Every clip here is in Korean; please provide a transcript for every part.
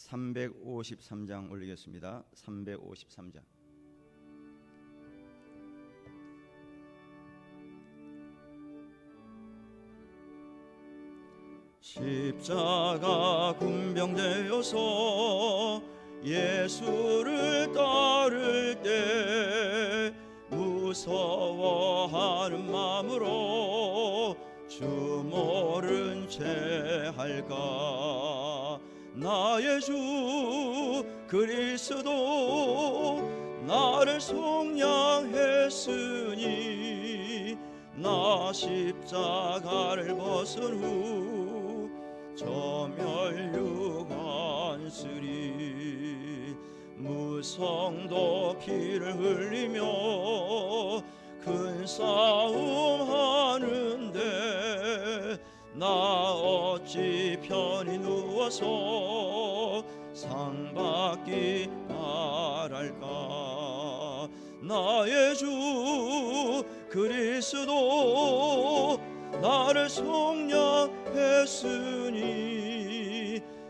353장 올리겠습니다. 353장. 십자가 군병되어서 예수를 따를 때 무서워하는 마음으로 주 모른 채 할까. 나의 주 그리스도 나를 속량했으니 나 십자가를 벗은 후 저 멸류관 쓰리. 무성도 피를 흘리며 큰 싸움 하는데 나 어찌 편히 누워서 상 받기 바랄까. 나의 주 그리스도 나를 속량했으니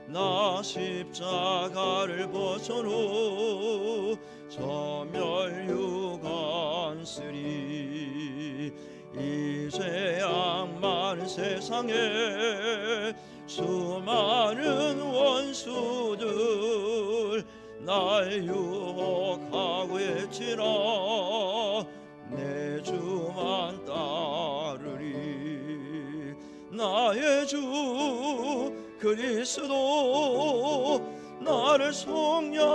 나 십자가를 벗은 후 저 멸류관 쓰리. 이제 악만 세상에 수많은 원수들 날 유혹하고 했지라 내 주만 따르리. 나의 주 그리스도 나를 속량했으니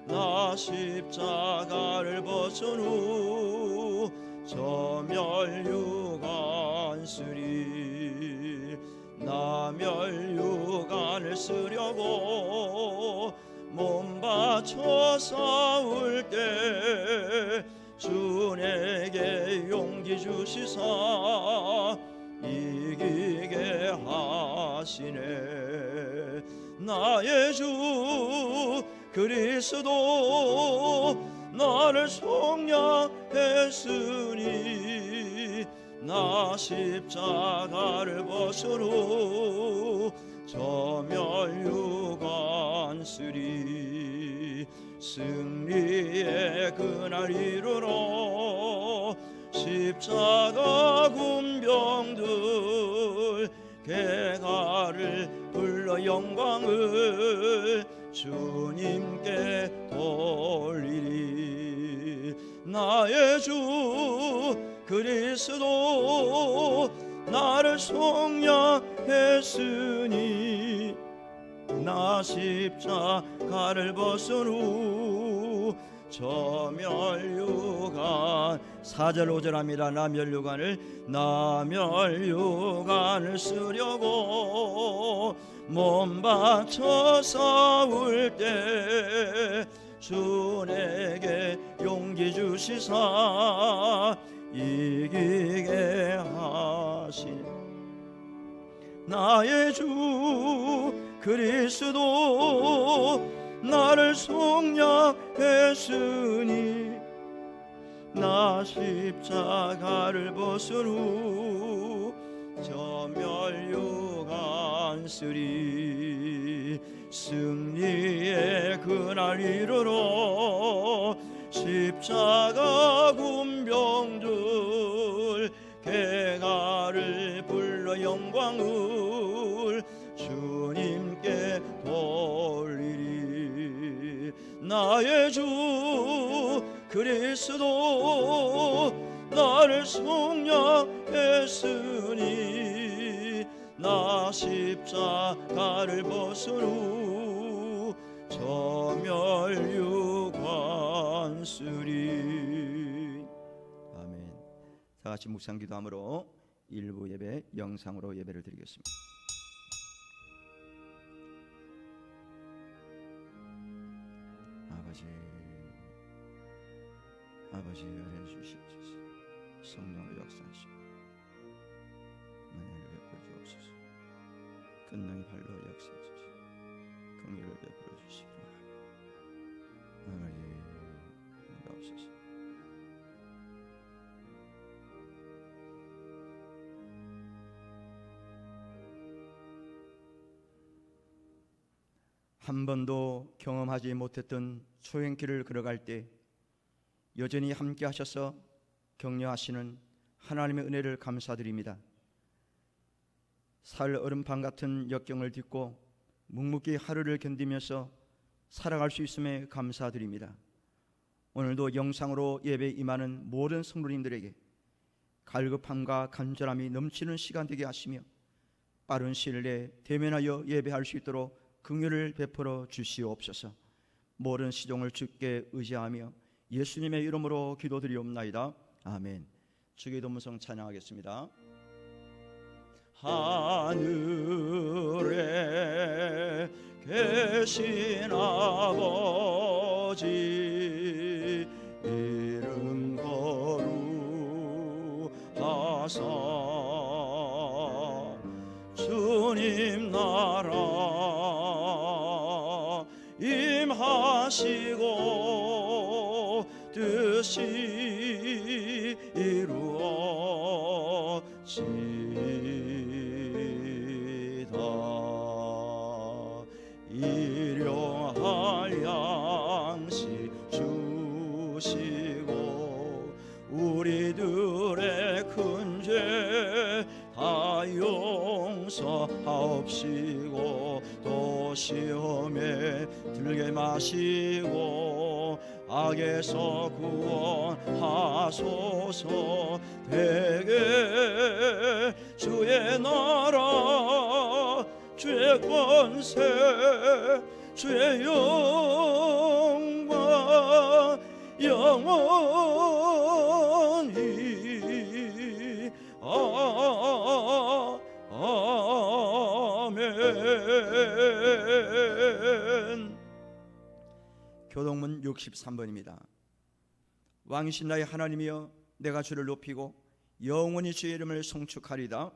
나 십자가를 벗은 후 저 멸류관 쓰리. 나 멸류관을 쓰려고 몸 바쳐 싸울 때 주 내게 용기 주시사 이기게 하시네. 나의 주 그리스도 나를 속량했으니 나 십자가를 벗은 후 저 멸류관 쓰리. 승리의 그날 이르러 십자가 군병들 개가를 불러 영광을 주님께 돌리리. 나의 주 그리스도 나를 속량했으니 나 십자가를 벗은 후 저 멸류관 4절 5절 합니다. 나 멸류관을 쓰려고 몸 바쳐 싸울 때 주 내게 용기 주시사 이기게 하시네. 나의 주 그리스도 나를 속량했으니 나 십자가를 벗은 후 저 멸류관 쓰리. 승리의 그날 이르러 십자가 군병들 개가를 불러 영광을 주님께 돌리리. 나의 주 그리스도 나를 속량했으니 나 십자가를 벗은 후 저 멸류관 쓰리. 아멘. 다 같이 묵상 기도함으로 일부 예배 영상으로 예배를 드리겠습니다. 아버지 은혜 주시옵소서. 성령의 역사하시고 은혜를 베풀어 주옵소서. 끝능히 발로 역사하소서. 긍휼을 베풀어 주시기 바랍니다. 아버지 응답하소서. 한 번도 경험하지 못했던 초행길을 걸어갈 때 여전히 함께 하셔서 격려하시는 하나님의 은혜를 감사드립니다. 살 얼음판 같은 역경을 딛고 묵묵히 하루를 견디면서 살아갈 수 있음에 감사드립니다. 오늘도 영상으로 예배에 임하는 모든 성도님들에게 갈급함과 간절함이 넘치는 시간 되게 하시며 빠른 시일 내에 대면하여 예배할 수 있도록 긍휼을 베풀어 주시옵소서. 모든 시종을 주께 의지하며 예수님의 이름으로 기도드리옵나이다. 아멘. 주기도문성 찬양하겠습니다. 하늘에 계신 아버지 이름 거룩하사 주님 나라 임하시고 뜻이 이루어지다. 일용할 양식 주시고 우리들의 큰 죄 다 용서하옵시고 또 시험에 들게 마시고 악에서 구원하소서. 대개 주의 나라 주의 권세 주의 영광 영원히 아멘. 교동문 63번입니다. 왕이신 나의 하나님이여 내가 주를 높이고 영원히 주의 이름을 송축하리다.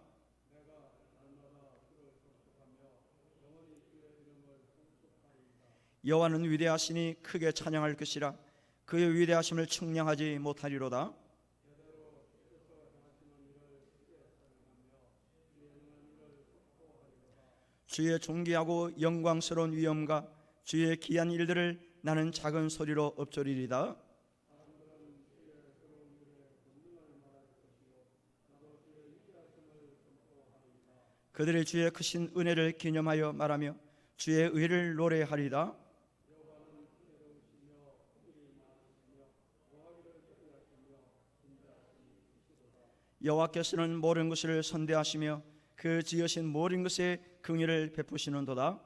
여호와는 위대하시니 크게 찬양할 것이라. 그의 위대하심을 측량하지 못하리로다. 주의 존귀하고 영광스러운 위엄과 주의 기한 일들을 나는 작은 소리로 읊조리리다. 그들의 주의 크신 은혜를 기념하여 말하며 주의 의를 노래하리다. 여호와께서는 모든 것을 선대하시며 그 지으신 모든 것에 긍휼을 베푸시는도다.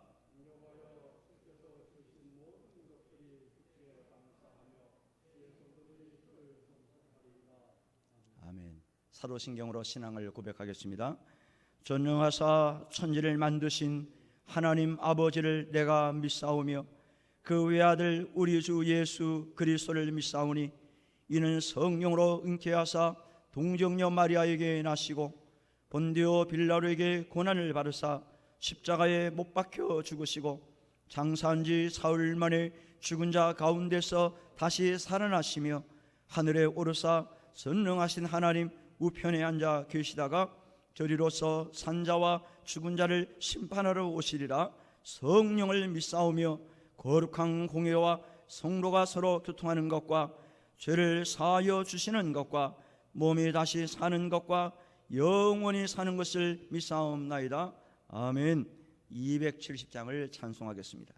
아멘. 사도신경으로 신앙을 고백하겠습니다. 전능하사 천지를 만드신 하나님 아버지를 내가 믿사오며 그 외아들 우리 주 예수 그리스도를 믿사오니 이는 성령으로 잉태하사 동정녀 마리아에게 나시고 본디오 빌라도에게 고난을 받으사 십자가에 못 박혀 죽으시고 장사한 지 사흘 만에 죽은 자 가운데서 다시 살아나시며 하늘에 오르사 전능하신 하나님 우편에 앉아 계시다가 저리로서 산자와 죽은 자를 심판하러 오시리라. 성령을 믿사오며 거룩한 공회와 성도가 서로 교통하는 것과 죄를 사하여 주시는 것과 몸이 다시 사는 것과 영원히 사는 것을 믿사옵나이다. 아멘. 270장을 찬송하겠습니다.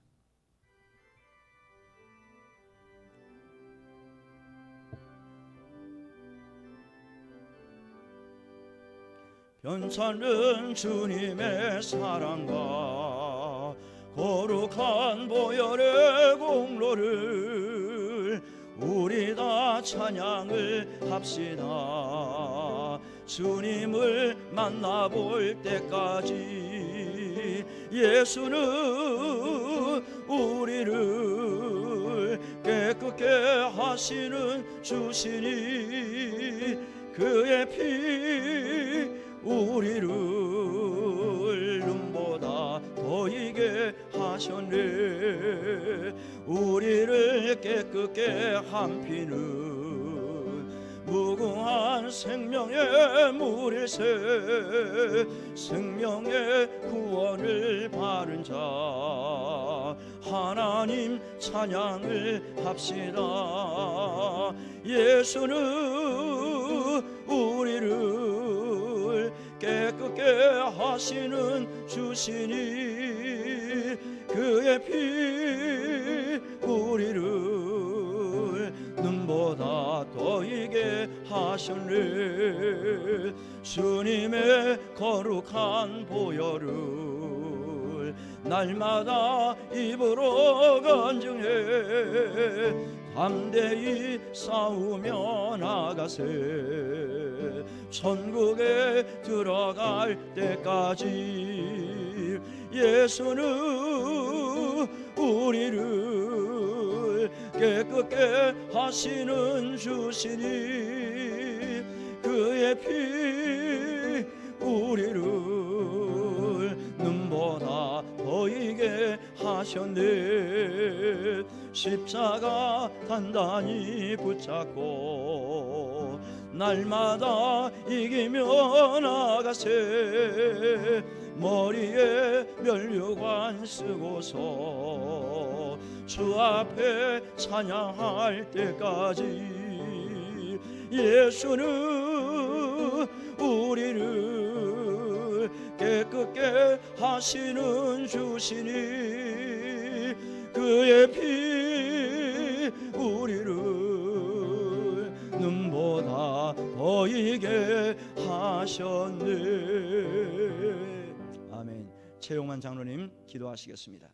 변찮은 주님의 사랑과 거룩한 보혈의 공로를 우리 다 찬양을 합시다. 주님을 만나볼 때까지 예수는 우리를 깨끗게 하시는 주시니 그의 피 우리를 눈보다 더이게 하셨네. 우리를 깨끗게 한 피는 무궁한 생명의 물일새 생명의 구원을 바른 자 하나님 찬양을 합시다. 예수는 우리를 깨끗게 하시는 주시니 그의 피 우리를 눈보다 더 이게 하셨네. 주님의 거룩한 보혈을 날마다 입으로 간증해 담대히 싸우며 나가세. 천국에 들어갈 때까지 예수는 우리를 깨끗게 하시는 주시니 그의 피 우리를 눈보다 더이게 하셨네. 십자가 단단히 붙잡고 날마다 이기며 나가세. 머리에 면류관 쓰고서 주 앞에 찬양할 때까지 예수는 우리를 깨끗게 하시는 주시니 그의 피 우리를 눈보다 더이게 하셨네. 아멘. 최용만 장로님 기도하시겠습니다.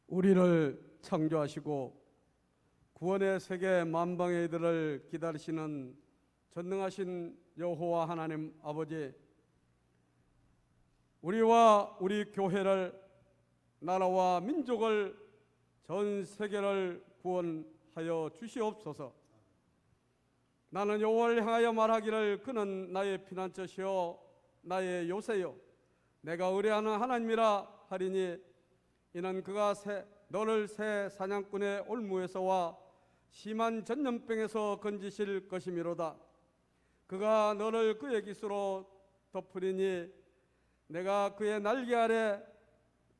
우리를 창조하시고 구원의 세계 만방의 이들을 기다리시는 전능하신 여호와 하나님 아버지, 우리와 우리 교회를, 나라와 민족을, 전 세계를 구원하여 주시옵소서. 나는 여호와를 향하여 말하기를 그는 나의 피난처시요 나의 요새요 내가 의뢰하는 하나님이라 하리니 이는 그가 너를 새 사냥꾼의 올무에서와 심한 전염병에서 건지실 것이미로다. 그가 너를 그의 깃으로 덮으리니 내가 그의 날개 아래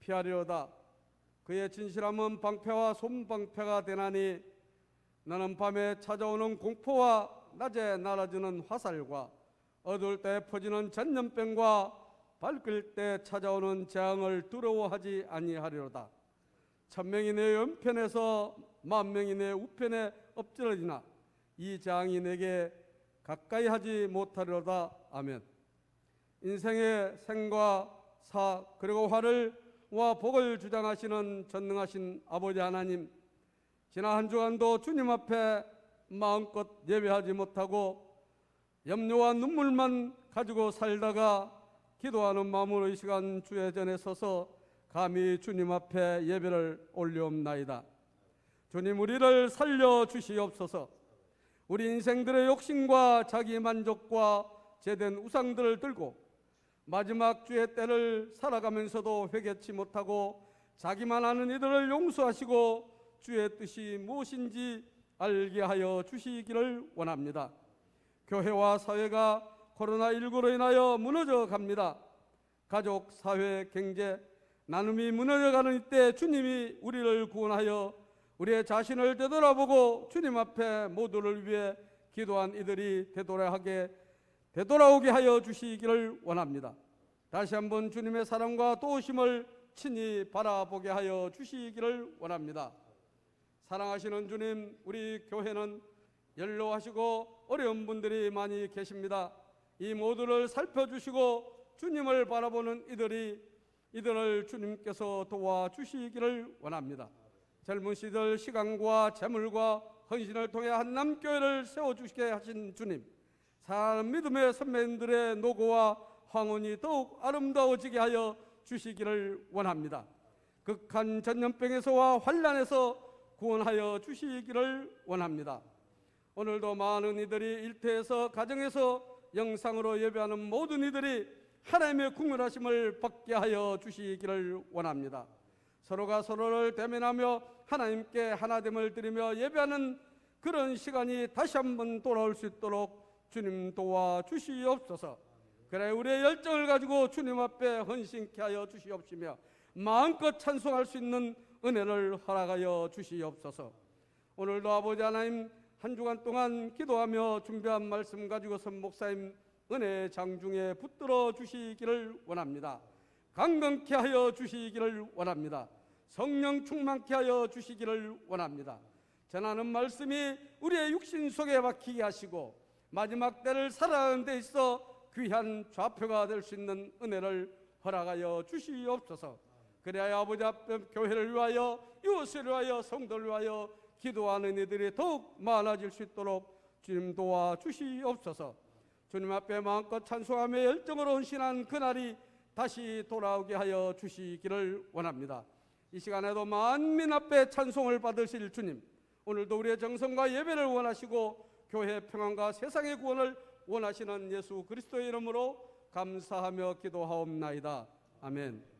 피하리로다. 그의 진실함은 방패와 솜방패가 되나니 나는 밤에 찾아오는 공포와 낮에 날아주는 화살과 어두울 때 퍼지는 전염병과 밝을 때 찾아오는 재앙을 두려워하지 아니하리로다. 천명이 내 왼편에서 만명이 내 우편에 엎드러지나 이 재앙이 내게 가까이 하지 못하리로다. 아멘. 인생의 생과 사 그리고 화를와 복을 주장하시는 전능하신 아버지 하나님, 지난 한 주간도 주님 앞에 마음껏 예배하지 못하고 염려와 눈물만 가지고 살다가 기도하는 마음으로 이 시간 주의 전에 서서 감히 주님 앞에 예배를 올려옵나이다. 주님, 우리를 살려주시옵소서. 우리 인생들의 욕심과 자기 만족과 제된 우상들을 들고 마지막 주의 때를 살아가면서도 회개치 못하고 자기만 아는 이들을 용서하시고 주의 뜻이 무엇인지 알게 하여 주시기를 원합니다. 교회와 사회가 코로나19로 인하여 무너져 갑니다. 가족, 사회, 경제, 나눔이 무너져가는 이때 주님이 우리를 구원하여 우리의 자신을 되돌아보고 주님 앞에 모두를 위해 기도한 이들이 되돌아오게 하여 주시기를 원합니다. 다시 한번 주님의 사랑과 도우심을 친히 바라보게 하여 주시기를 원합니다. 사랑하시는 주님, 우리 교회는 연로하시고 어려운 분들이 많이 계십니다. 이 모두를 살펴주시고 주님을 바라보는 이들을 주님께서 도와주시기를 원합니다. 젊은 시절 시간과 재물과 헌신을 통해 한남교회를 세워주시게 하신 주님, 사랑하는 믿음의 선배님들의 노고와 황혼이 더욱 아름다워지게 하여 주시기를 원합니다. 극한 전염병에서와 환난에서 구원하여 주시기를 원합니다. 오늘도 많은 이들이 일터에서 가정에서 영상으로 예배하는 모든 이들이 하나님의 국률하심을 받게 하여 주시기를 원합니다. 서로가 서로를 대면하며 하나님께 하나됨을 드리며 예배하는 그런 시간이 다시 한번 돌아올 수 있도록 주님 도와주시옵소서. 그래 우리의 열정을 가지고 주님 앞에 헌신케 하여 주시옵시며 마음껏 찬송할 수 있는 은혜를 허락하여 주시옵소서. 오늘도 아버지 하나님 한 주간 동안 기도하며 준비한 말씀 가지고서 목사님 은혜 장중에 붙들어 주시기를 원합니다. 강건케 하여 주시기를 원합니다. 성령 충만케 하여 주시기를 원합니다. 전하는 말씀이 우리의 육신 속에 박히게 하시고 마지막 때를 살아가는 데 있어 귀한 좌표가 될 수 있는 은혜를 허락하여 주시옵소서. 그래야 아버지 앞에 교회를 위하여 이웃을 위하여 성도를 위하여 기도하는 이들이 더욱 많아질 수 있도록 주님 도와주시옵소서. 주님 앞에 마음껏 찬송하며 열정으로 헌신한 그날이 다시 돌아오게 하여 주시기를 원합니다. 이 시간에도 만민 앞에 찬송을 받으실 주님, 오늘도 우리의 정성과 예배를 원하시고 교회 평안과 세상의 구원을 원하시는 예수 그리스도의 이름으로 감사하며 기도하옵나이다. 아멘.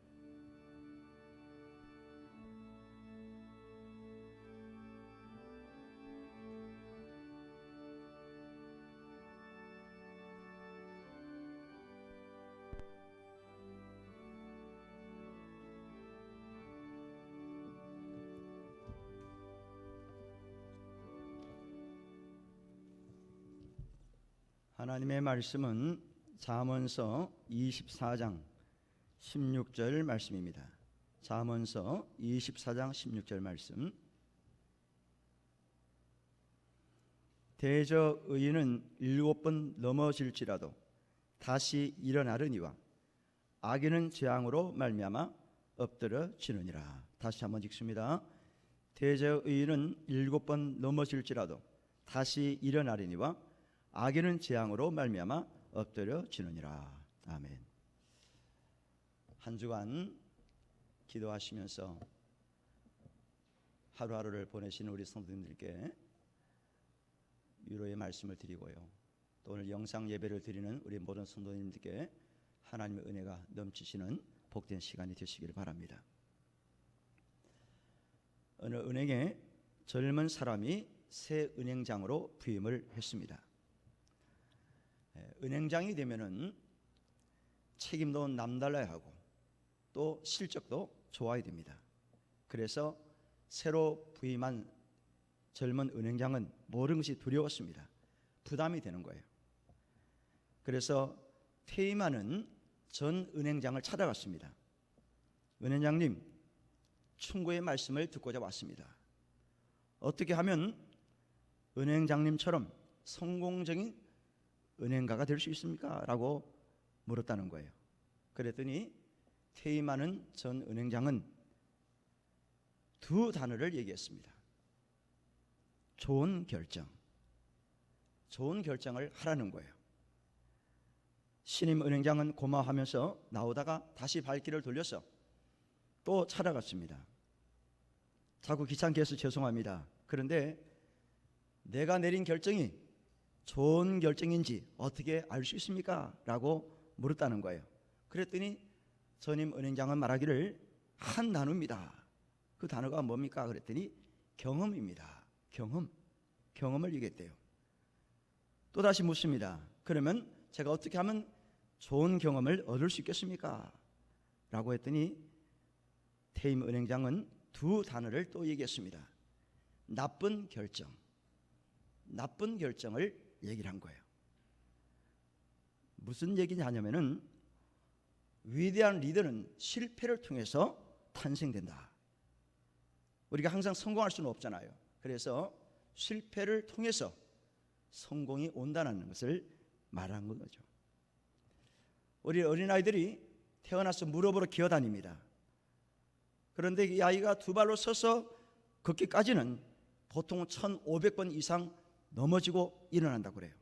하나님의 말씀은 잠언서 24장 16절 말씀입니다. 잠언서 24장 16절 말씀. 대저 의인은 7번 넘어질지라도 다시 일어나려니와 악인은 재앙으로 말미암아 엎드러지느니라. 다시 한번 읽습니다. 대저 의인은 7번 넘어질지라도 다시 일어나려니와 악인은 재앙으로 말미암아 엎드려지느니라. 아멘. 한 주간 기도하시면서 하루하루를 보내시는 우리 성도님들께 위로의 말씀을 드리고요, 또 오늘 영상 예배를 드리는 우리 모든 성도님들께 하나님의 은혜가 넘치시는 복된 시간이 되시기를 바랍니다. 어느 은행에 젊은 사람이 새 은행장으로 부임을 했습니다. 은행장이 되면은 책임도 남달라야 하고 또 실적도 좋아야 됩니다. 그래서 새로 부임한 젊은 은행장은 모든 것이 두려웠습니다. 부담이 되는 거예요. 그래서 퇴임하는 전 은행장을 찾아갔습니다. 은행장님, 충고의 말씀을 듣고자 왔습니다. 어떻게 하면 은행장님처럼 성공적인 은행가가 될 수 있습니까? 라고 물었다는 거예요. 그랬더니 퇴임하는 전 은행장은 두 단어를 얘기했습니다. 좋은 결정. 좋은 결정을 하라는 거예요. 신임 은행장은 고마워하면서 나오다가 다시 발길을 돌려서 또 찾아갔습니다. 자꾸 귀찮게 해서 죄송합니다. 그런데 내가 내린 결정이 좋은 결정인지 어떻게 알 수 있습니까? 라고 물었다는 거예요. 그랬더니 전임 은행장은 말하기를 한 단어입니다. 그 단어가 뭡니까? 그랬더니 경험입니다. 경험을 얘기했대요. 또 다시 묻습니다. 그러면 제가 어떻게 하면 좋은 경험을 얻을 수 있겠습니까? 라고 했더니 퇴임 은행장은 두 단어를 또 얘기했습니다. 나쁜 결정을 얘기를 한 거예요. 무슨 얘기냐면은 위대한 리더는 실패를 통해서 탄생된다. 우리가 항상 성공할 수는 없잖아요. 그래서 실패를 통해서 성공이 온다는 것을 말한 거죠. 우리 어린아이들이 태어나서 무릎으로 기어다닙니다. 그런데 이 아이가 두 발로 서서 걷기까지는 보통 1500번 이상 넘어지고 일어난다고 그래요.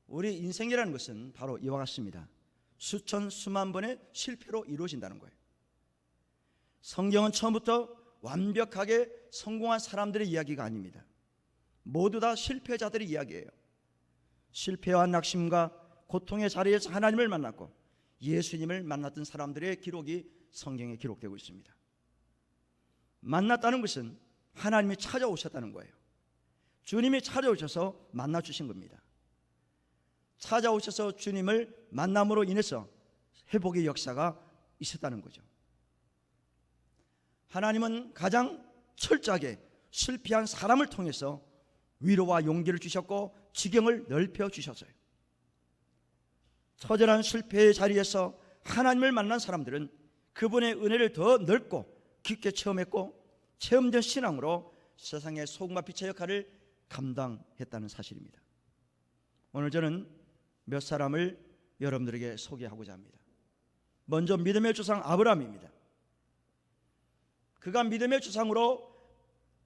우리 인생이라는 것은 바로 이와 같습니다. 수천 수만 번의 실패로 이루어진다는 거예요. 성경은 처음부터 완벽하게 성공한 사람들의 이야기가 아닙니다. 모두 다 실패자들의 이야기예요. 실패와 낙심과 고통의 자리에서 하나님을 만났고 예수님을 만났던 사람들의 기록이 성경에 기록되고 있습니다. 만났다는 것은 하나님이 찾아오셨다는 거예요. 주님이 찾아오셔서 만나 주신 겁니다. 찾아오셔서 주님을 만남으로 인해서 회복의 역사가 있었다는 거죠. 하나님은 가장 철저하게 실패한 사람을 통해서 위로와 용기를 주셨고 지경을 넓혀 주셨어요. 처절한 실패의 자리에서 하나님을 만난 사람들은 그분의 은혜를 더 넓고 깊게 체험했고 체험된 신앙으로 세상의 소금과 빛의 역할을 감당했다는 사실입니다. 오늘 저는 몇 사람을 여러분들에게 소개하고자 합니다. 먼저 믿음의 조상 아브라함입니다. 그가 믿음의 조상으로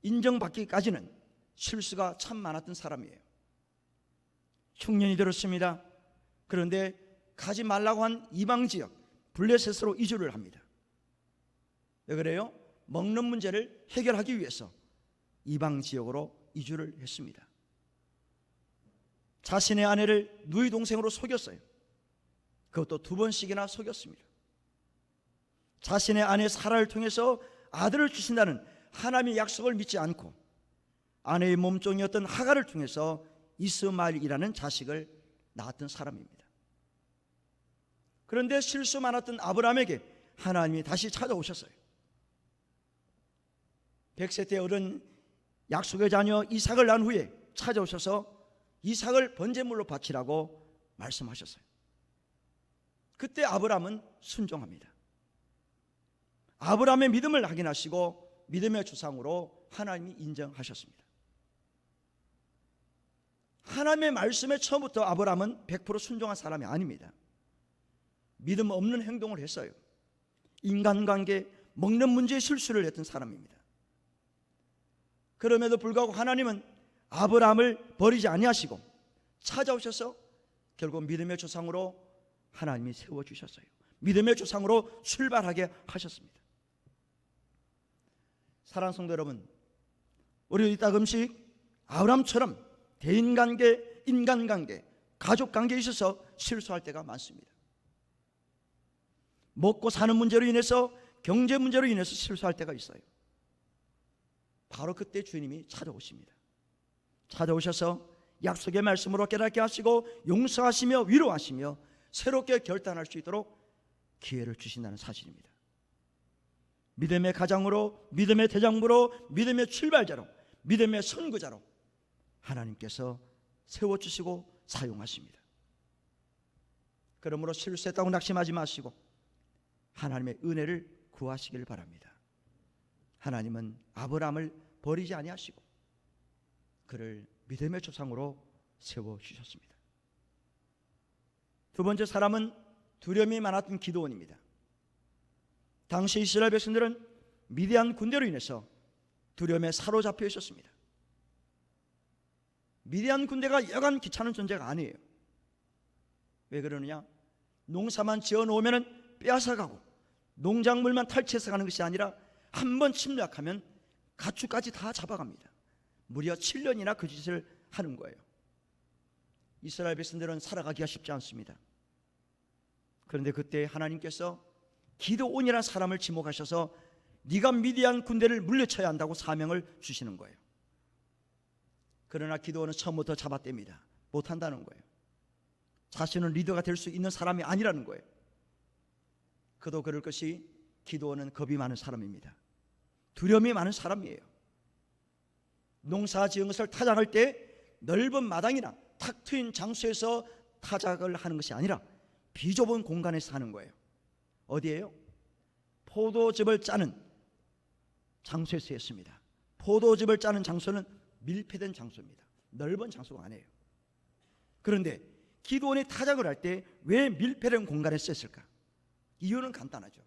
인정받기까지는 실수가 참 많았던 사람이에요. 흉년이 들었습니다. 그런데 가지 말라고 한 이방 지역 블레셋으로 이주를 합니다. 왜 그래요? 먹는 문제를 해결하기 위해서 이방 지역으로 이주를 했습니다. 자신의 아내를 누이 동생으로 속였어요. 그것도 2번씩이나 속였습니다. 자신의 아내 사라를 통해서 아들을 주신다는 하나님의 약속을 믿지 않고 아내의 몸종이었던 하갈을 통해서 이스마엘이라는 자식을 낳았던 사람입니다. 그런데 실수 많았던 아브라함에게 하나님이 다시 찾아오셨어요. 100세 때 어른 약속의 자녀 이삭을 낳은 후에 찾아오셔서 이삭을 번제물로 바치라고 말씀하셨어요. 그때 아브라함은 순종합니다. 아브라함의 믿음을 확인하시고 믿음의 조상으로 하나님이 인정하셨습니다. 하나님의 말씀에 처음부터 아브라함은 100% 순종한 사람이 아닙니다. 믿음 없는 행동을 했어요. 인간관계, 먹는 문제에 실수를 했던 사람입니다. 그럼에도 불구하고 하나님은 아브라함을 버리지 아니하시고 찾아오셔서 결국 믿음의 조상으로 하나님이 세워주셨어요. 믿음의 조상으로 출발하게 하셨습니다. 사랑하는 성도 여러분, 우리 이따금씩 아브라함처럼 대인관계, 인간관계, 가족관계에 있어서 실수할 때가 많습니다. 먹고 사는 문제로 인해서, 경제 문제로 인해서 실수할 때가 있어요. 바로 그때 주님이 찾아오십니다. 찾아오셔서 약속의 말씀으로 깨닫게 하시고 용서하시며 위로하시며 새롭게 결단할 수 있도록 기회를 주신다는 사실입니다. 믿음의 가장으로, 믿음의 대장부로, 믿음의 출발자로, 믿음의 선구자로 하나님께서 세워주시고 사용하십니다. 그러므로 실수했다고 낙심하지 마시고 하나님의 은혜를 구하시길 바랍니다. 하나님은 아브라함을 버리지 아니하시고 그를 믿음의 조상으로 세워주셨습니다. 두 번째 사람은 두려움이 많았던 기드온입니다. 당시 이스라엘 백성들은 미디안 군대로 인해서 두려움에 사로잡혀 있었습니다. 미디안 군대가 여간 귀찮은 존재가 아니에요. 왜 그러느냐? 농사만 지어놓으면 빼앗아가고 농작물만 탈취해서 가는 것이 아니라 한번 침략하면 가축까지 다 잡아갑니다. 무려 7년이나 그 짓을 하는 거예요. 이스라엘 백성들은 살아가기가 쉽지 않습니다. 그런데 그때 하나님께서 기드온이라는 사람을 지목하셔서 네가 미디안 군대를 물리쳐야 한다고 사명을 주시는 거예요. 그러나 기드온은 처음부터 잡아댑니다. 못한다는 거예요. 자신은 리더가 될 수 있는 사람이 아니라는 거예요. 그도 그럴 것이 기드온은 겁이 많은 사람입니다. 두려움이 많은 사람이에요. 농사 지은 것을 타작할 때 넓은 마당이나 탁 트인 장소에서 타작을 하는 것이 아니라 비좁은 공간에서 하는 거예요. 어디예요? 포도즙을 짜는 장소에서 했습니다. 포도즙을 짜는 장소는 밀폐된 장소입니다. 넓은 장소가 아니에요. 그런데 기드온이 타작을 할 때 왜 밀폐된 공간에서 했을까? 이유는 간단하죠.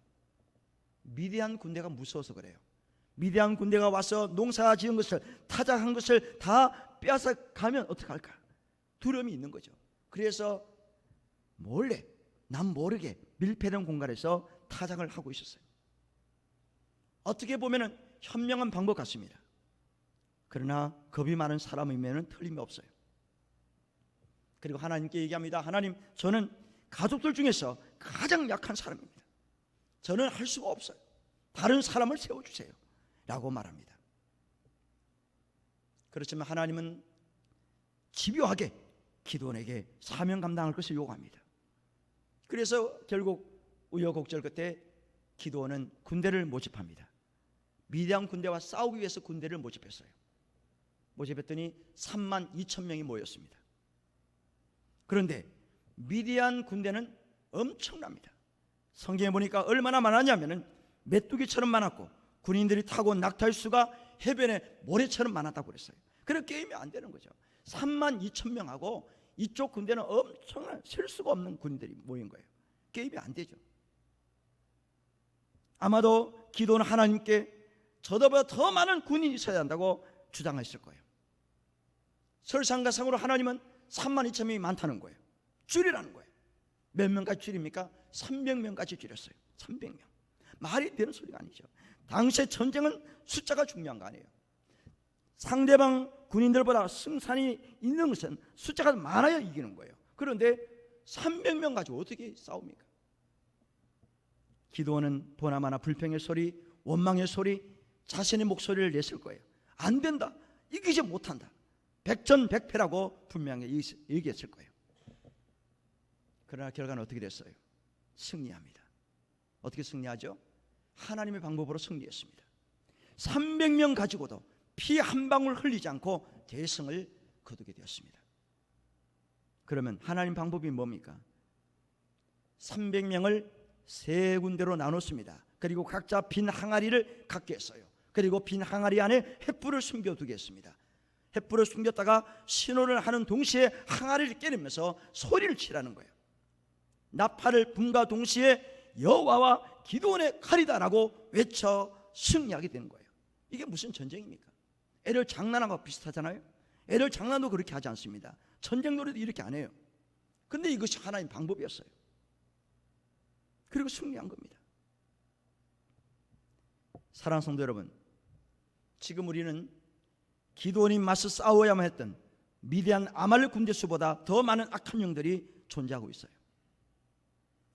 미디안 군대가 무서워서 그래요. 미디안 군대가 와서 농사 지은 것을, 타작한 것을 다 빼앗아 가면 어떡할까? 두려움이 있는 거죠. 그래서 몰래, 남 모르게 밀폐된 공간에서 타작을 하고 있었어요. 어떻게 보면 현명한 방법 같습니다. 그러나 겁이 많은 사람이면 틀림이 없어요. 그리고 하나님께 얘기합니다. 하나님, 저는 가족들 중에서 가장 약한 사람입니다. 저는 할 수가 없어요. 다른 사람을 세워주세요 라고 말합니다. 그렇지만 하나님은 집요하게 기드온에게 사명 감당할 것을 요구합니다. 그래서 결국 우여곡절 끝에 기드온은 군대를 모집합니다. 미디안 군대와 싸우기 위해서 군대를 모집했어요. 모집했더니 3만 2천 명이 모였습니다. 그런데 미디안 군대는 엄청납니다. 성경에 보니까 얼마나 많았냐면 메뚜기처럼 많았고 군인들이 타고 온 낙타의 수가 해변에 모래처럼 많았다고 그랬어요. 그래서 게임이 안 되는 거죠. 3만 2천 명하고 이쪽 군대는 엄청난 셀 수가 없는 군인들이 모인 거예요. 게임이 안 되죠. 아마도 기도는 하나님께 저보다 더 많은 군인이 있어야 한다고 주장했을 거예요. 설상가상으로 하나님은 3만 2천 명이 많다는 거예요. 줄이라는 거예요. 몇 명까지 줄입니까? 300명까지 줄였어요. 300명. 말이 되는 소리가 아니죠. 당시의 전쟁은 숫자가 중요한 거 아니에요. 상대방 군인들보다 승산이 있는 것은 숫자가 많아야 이기는 거예요. 그런데 300명 가지고 어떻게 싸웁니까? 기도원은 보나마나 불평의 소리, 원망의 소리, 자신의 목소리를 냈을 거예요. 안 된다, 이기지 못한다, 백전백패라고 분명히 얘기했을 거예요. 그러나 결과는 어떻게 됐어요? 승리합니다. 어떻게 승리하죠? 하나님의 방법으로 승리했습니다. 300명 가지고도 피 한 방울 흘리지 않고 대승을 거두게 되었습니다. 그러면 하나님 방법이 뭡니까? 300명을 세 군데로 나눴습니다. 그리고 각자 빈 항아리를 갖게 했어요. 그리고 빈 항아리 안에 횃불을 숨겨두게 했습니다. 횃불을 숨겼다가 신호를 하는 동시에 항아리를 깨르면서 소리를 치라는 거예요. 나팔을 분과 동시에 여호와와 기드온의 칼이다라고 외쳐 승리하게 되는 거예요. 이게 무슨 전쟁입니까? 애를 장난하고 비슷하잖아요. 애를 장난도 그렇게 하지 않습니다. 전쟁 놀이도 이렇게 안 해요. 근데 이것이 하나님 방법이었어요. 그리고 승리한 겁니다. 사랑하는 성도 여러분, 지금 우리는 기드온이 맞서 싸워야만 했던 미디안 아말렉 군대 수보다 더 많은 악한 영들이 존재하고 있어요.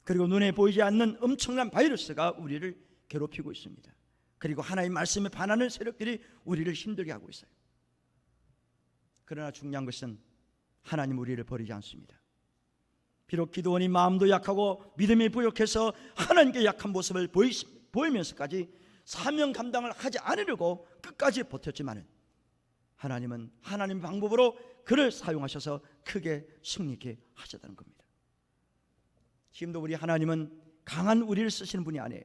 그리고 눈에 보이지 않는 엄청난 바이러스가 우리를 괴롭히고 있습니다. 그리고 하나님 말씀에 반하는 세력들이 우리를 힘들게 하고 있어요. 그러나 중요한 것은 하나님 우리를 버리지 않습니다. 비록 기드온이 마음도 약하고 믿음이 부족해서 하나님께 약한 모습을 보이면서까지 사명 감당을 하지 않으려고 끝까지 버텼지만 하나님은 하나님 방법으로 그를 사용하셔서 크게 승리케 하셨다는 겁니다. 지금도 우리 하나님은 강한 우리를 쓰시는 분이 아니에요.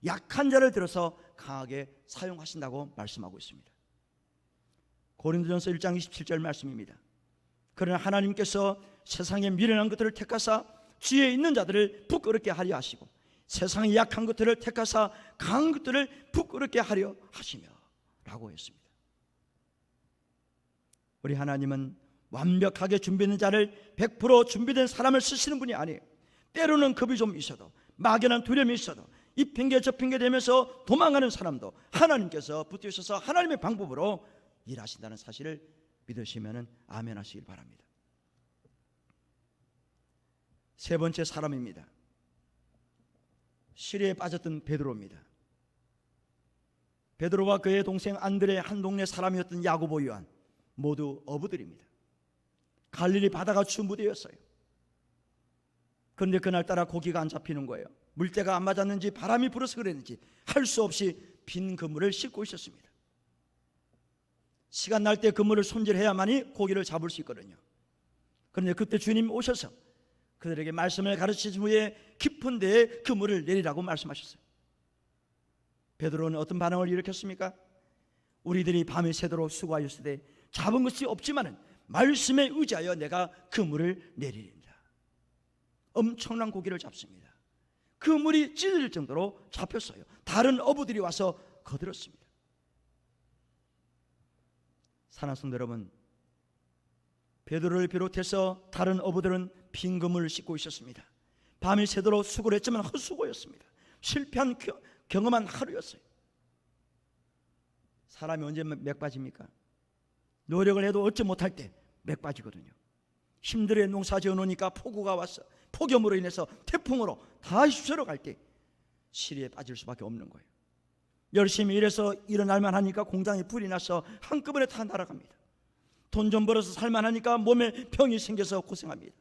약한 자를 들어서 강하게 사용하신다고 말씀하고 있습니다. 고린도전서 1장 27절 말씀입니다. 그러나 하나님께서 세상의 미련한 것들을 택하사 지혜 있는 자들을 부끄럽게 하려 하시고 세상의 약한 것들을 택하사 강한 것들을 부끄럽게 하려 하시며 라고 했습니다. 우리 하나님은 완벽하게 준비된 자를 100% 준비된 사람을 쓰시는 분이 아니에요. 때로는 겁이 좀 있어도, 막연한 두려움이 있어도, 이 핑계 저 핑계 대면서 도망가는 사람도 하나님께서 붙드셔서 하나님의 방법으로 일하신다는 사실을 믿으시면 아멘 하시길 바랍니다. 세 번째 사람입니다. 시리에 빠졌던 베드로입니다. 베드로와 그의 동생 안드레, 한 동네 사람이었던 야고보, 요한, 모두 어부들입니다. 갈릴리 바다가 주무대였어요. 그런데 그날따라 고기가 안 잡히는 거예요. 물때가 안 맞았는지 바람이 불어서 그랬는지 할 수 없이 빈 그물을 싣고 있었습니다. 시간 날 때 그물을 손질해야만이 고기를 잡을 수 있거든요. 그런데 그때 주님 오셔서 그들에게 말씀을 가르치신 후에 깊은 데에 그물을 내리라고 말씀하셨어요. 베드로는 어떤 반응을 일으켰습니까? 우리들이 밤이 새도록 수고하였으되 잡은 것이 없지만은 말씀에 의지하여 내가 그물을 내리리라. 엄청난 고기를 잡습니다. 그물이 찢어질 정도로 잡혔어요. 다른 어부들이 와서 거들었습니다. 사랑하는 성도 여러분, 베드로를 비롯해서 다른 어부들은 빈 그물을 싣고 있었습니다. 밤이 새도록 수고를 했지만 헛수고였습니다. 실패한 경험한 하루였어요. 사람이 언제 맥 빠집니까? 노력을 해도 얻지 못할 때 맥 빠지거든요. 힘들게 농사 지어놓으니까 폭우가 와서 폭염으로 인해서 태풍으로 다 휩쓸어 갈 때 시리에 빠질 수밖에 없는 거예요. 열심히 일해서 일어날만 하니까 공장에 불이 나서 한꺼번에 다 날아갑니다. 돈 좀 벌어서 살만 하니까 몸에 병이 생겨서 고생합니다.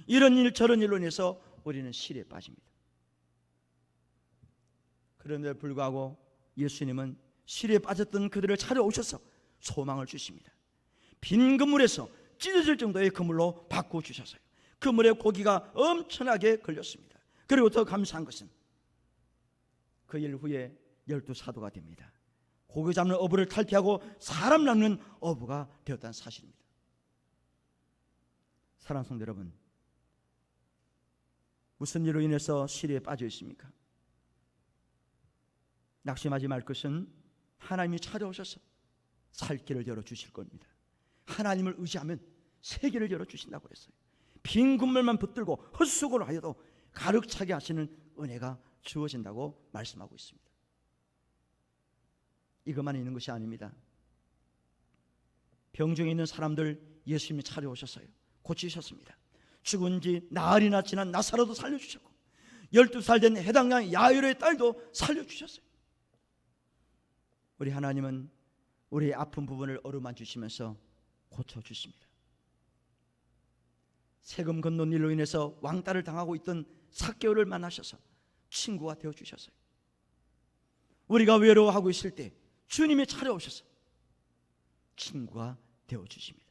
이런 일 저런 일로 인해서 우리는 시리에 빠집니다. 그런데도 불구하고 예수님은 시리에 빠졌던 그들을 찾아오셔서 소망을 주십니다. 빈 그물에서 찢어질 정도의 그물로 바꿔주셨어요. 그물에 고기가 엄청나게 걸렸습니다. 그리고 더 감사한 것은 그 일 후에 12사도가 됩니다. 고기 잡는 어부를 탈피하고 사람 낚는 어부가 되었다는 사실입니다. 사랑하는 성도 여러분, 무슨 일로 인해서 시리에 빠져 있습니까? 낙심하지 말 것은 하나님이 찾아오셔서 살 길을 열어주실 겁니다. 하나님을 의지하면 세계를 열어주신다고 했어요. 빈 그물만 붙들고 헛수고를 하여도 가득 차게 하시는 은혜가 주어진다고 말씀하고 있습니다. 이것만 있는 것이 아닙니다. 병중에 있는 사람들 예수님이 찾아오셨어요. 고치셨습니다. 죽은 지 나흘이나 지난 나사로도 살려주셨고 12살 된 해당양 야이로의 딸도 살려주셨어요. 우리 하나님은 우리의 아픈 부분을 어루만지시면서 고쳐주십니다. 세금 건넌 일로 인해서 왕따를 당하고 있던 삭개오를 만나셔서 친구가 되어주셨어요. 우리가 외로워하고 있을 때 주님이 찾아오셔서 친구가 되어주십니다.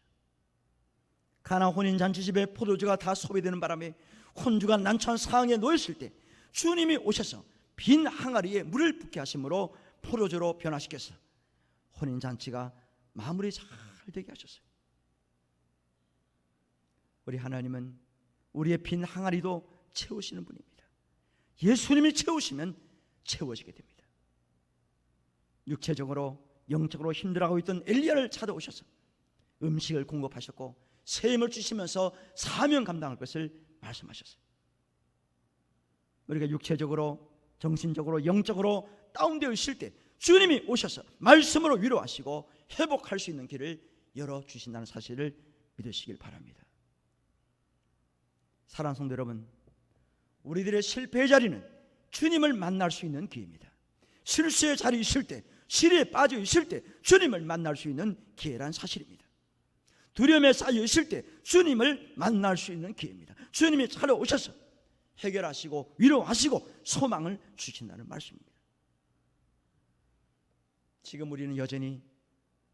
가나 혼인잔치집에 포도주가 다 소비되는 바람에 혼주가 난처한 상황에 놓였을 때 주님이 오셔서 빈 항아리에 물을 붓게 하심으로 포도주로 변화시켜서 혼인잔치가 마무리 잘 되게 하셨어요. 우리 하나님은 우리의 빈 항아리도 채우시는 분입니다. 예수님이 채우시면 채워지게 됩니다. 육체적으로 영적으로 힘들어하고 있던 엘리야를 찾아오셔서 음식을 공급하셨고 샘을 주시면서 사명 감당할 것을 말씀하셨어요. 우리가 육체적으로 정신적으로 영적으로 다운되어 있을 때 주님이 오셔서 말씀으로 위로하시고 회복할 수 있는 길을 열어주신다는 사실을 믿으시길 바랍니다. 사랑하는 성도 여러분, 우리들의 실패의 자리는 주님을 만날 수 있는 기회입니다. 실수의 자리에 있을 때, 시리에 빠져 있을 때 주님을 만날 수 있는 기회란 사실입니다. 두려움에 쌓여 있을 때 주님을 만날 수 있는 기회입니다. 주님이 찾아오셔서 해결하시고 위로하시고 소망을 주신다는 말씀입니다. 지금 우리는 여전히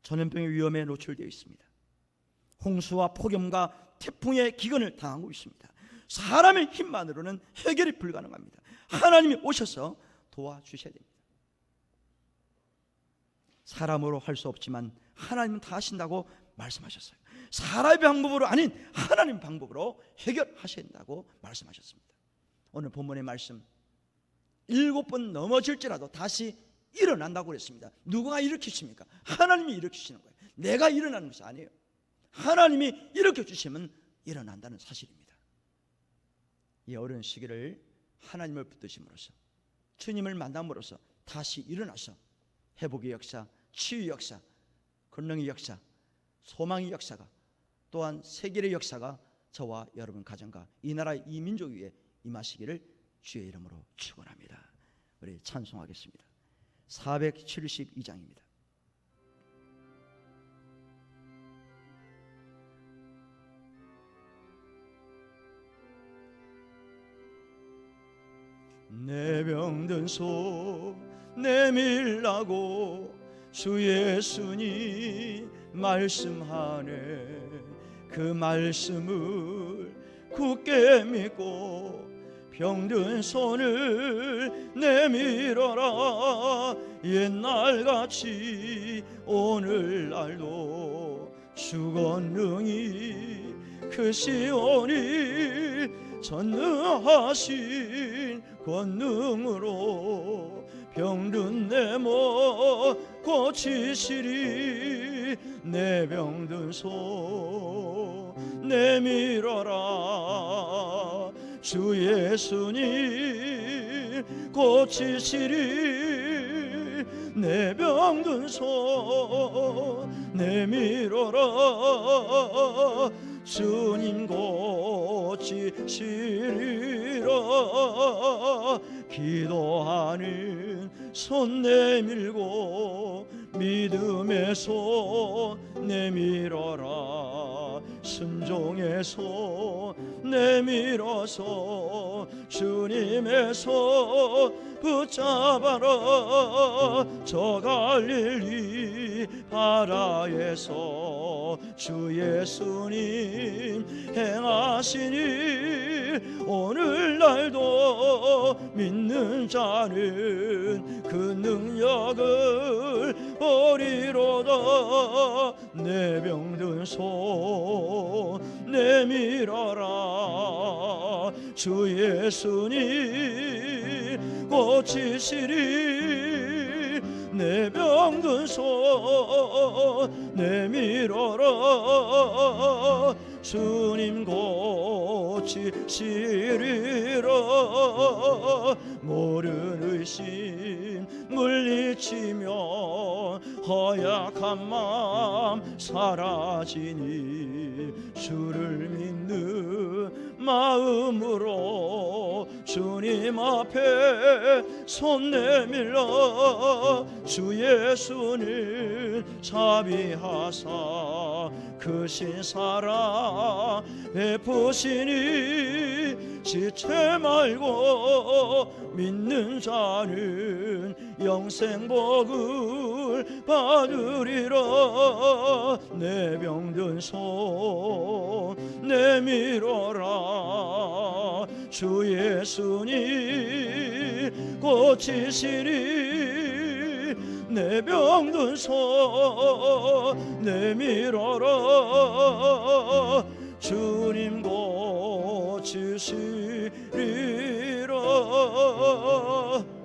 전염병의 위험에 노출되어 있습니다. 홍수와 폭염과 태풍의 기근을 당하고 있습니다. 사람의 힘만으로는 해결이 불가능합니다. 하나님이 오셔서 도와주셔야 됩니다. 사람으로 할 수 없지만 하나님은 다 하신다고 말씀하셨어요. 사람의 방법으로 아닌 하나님 방법으로 해결하셔야 된다고 말씀하셨습니다. 오늘 본문의 말씀 7번 넘어질지라도 다시 일어난다고 그랬습니다. 누가 일으키십니까? 하나님이 일으키시는 거예요. 내가 일어나는 것이 아니에요. 하나님이 일으켜 주시면 일어난다는 사실입니다. 이 어려운 시기를 하나님을 붙드심으로써 주님을 만남으로써 다시 일어나서 회복의 역사, 치유의 역사, 권능의 역사, 소망의 역사가 또한 세계의 역사가 저와 여러분 가정과 이 나라 이 민족 위에 임하시기를 주의 이름으로 축원합니다. 우리 찬송하겠습니다. 472장입니다. 내 병든 손 내밀라고 주 예수님 말씀하네. 그 말씀을 굳게 믿고 병든 손을 내밀어라. 옛날같이 오늘날도 주 권능이 크시오니 전능하신 권능으로 병든 내 몸 고치시리. 내 병든 손 내밀어라. 주 예수님 고치시리. 내 병든 손 내밀어라. 주님 고치시리라. 기도하는 손 내밀고 믿음의 손 내밀어라. 순종의 손 내밀어서 주님의 손 붙잡아라. 저 갈릴리 바다에서 주 예수님 행하신 일 오늘날도 믿는 자는 그 능력을 보리로다. 내 병든 손 내밀어라. 주 예수님 고치시리. 내 병든 손 내밀어라. 주님 고치시리라. 모른 의심 물리치며 허약한 마음 사라지니 주를 믿는 마음으로 주님 앞에 손 내밀어. 주 예수는 자비하사 크신 사랑 베푸시니 지체 말고 믿는 자는 영생복을 받으리라. 내 병든 손 내밀어라. 주 예수님 고치시리. 내 병든 손 내밀어라. 주님 고치시리라.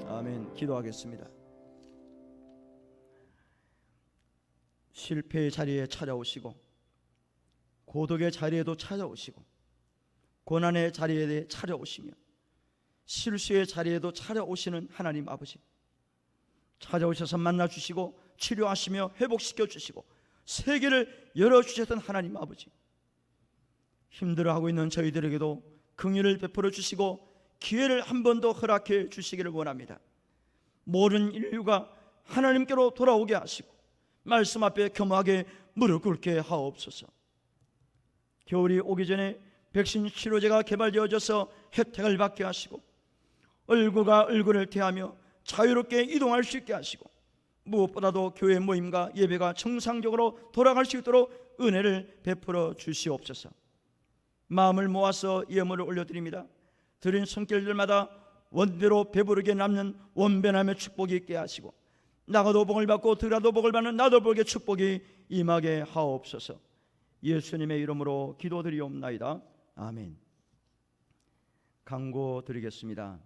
아멘. 기도하겠습니다. 실패의 자리에 찾아오시고 고독의 자리에도 찾아오시고 고난의 자리에 찾아오시며 실수의 자리에도 찾아오시는 하나님 아버지, 찾아오셔서 만나주시고 치료하시며 회복시켜 주시고 세계를 열어주셨던 하나님 아버지, 힘들어하고 있는 저희들에게도 긍휼을 베풀어 주시고 기회를 한 번 더 허락해 주시기를 원합니다. 모든 인류가 하나님께로 돌아오게 하시고 말씀 앞에 겸허하게 무릎 꿇게 하옵소서. 겨울이 오기 전에 백신 치료제가 개발되어져서 혜택을 받게 하시고 얼굴과 얼굴을 대하며 자유롭게 이동할 수 있게 하시고 무엇보다도 교회 모임과 예배가 정상적으로 돌아갈 수 있도록 은혜를 베풀어 주시옵소서. 마음을 모아서 예물을 올려드립니다. 드린 손길들마다 원대로 배부르게 남는 원변함의 축복이 있게 하시고 나가도 복을 받고 들어가도 복을 받는 나도 복의 축복이 임하게 하옵소서. 예수님의 이름으로 기도드리옵나이다. 아멘. 강고 드리겠습니다.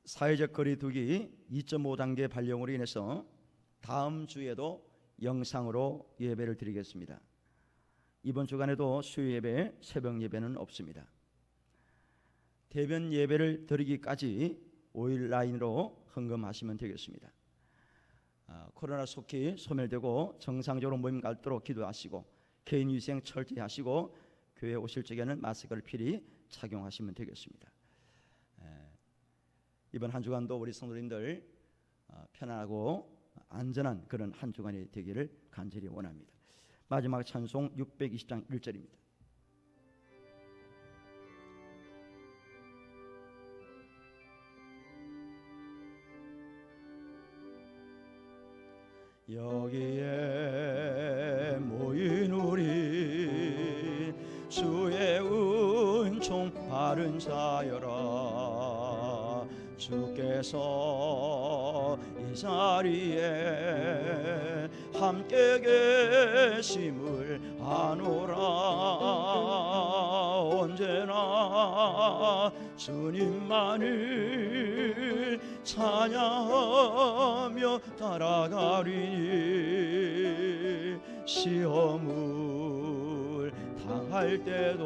사회적 거리 두기 2.5단계 발령으로 인해서 다음 주에도 영상으로 예배를 드리겠습니다. 이번 주간에도 수요 예배, 새벽 예배는 없습니다. 대변 예배를 드리기까지 5일 라인으로 헌금하시면 되겠습니다. 코로나 속히 소멸되고 정상적으로 모임 갖도록 기도하시고 개인 위생 철저히 하시고 교회 오실 적에는 마스크를 필히 착용하시면 되겠습니다. 이번 한 주간도 우리 성도님들 편안하고 안전한 그런 한 주간이 되기를 간절히 원합니다. 마지막 찬송 620장 1절입니다. 여기에 모인 우리 주의 은총 바른 자여라. 주께서 이 자리에 함께 계심을 아노라. 언제나 주님만을 찬양하며 따라가리니 시험을 당할 때도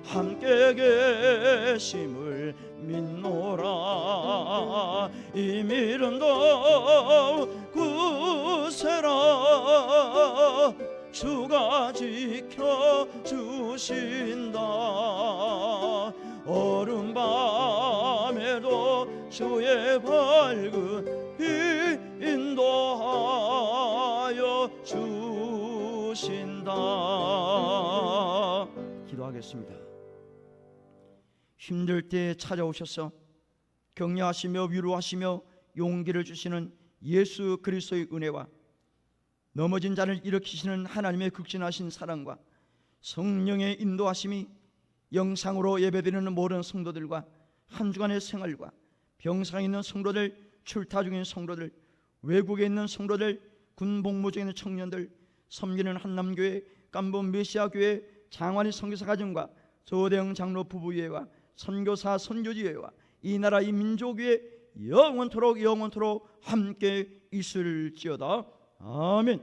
함께 계심을 믿노라. 이 미련도 구세라. 주가 지켜주신다. 어둠 밤에도 주의 밝은 빛 인도하여 주신다. 기도하겠습니다. 힘들 때 찾아오셔서 격려하시며 위로하시며 용기를 주시는 예수 그리스도의 은혜와 넘어진 자를 일으키시는 하나님의 극진하신 사랑과 성령의 인도하심이 영상으로 예배드리는 모든 성도들과 한 주간의 생활과 병상에 있는 성도들, 출타 중인 성도들, 외국에 있는 성도들, 군 복무 중에 있는 청년들, 섬기는 한남교회, 깜본 메시아교회, 장환희 선교사 가정과 조대영 장로 부부예와 선교사 선교지회와 이 나라 이 민족위에 영원토록 함께 있을지어다. 아멘.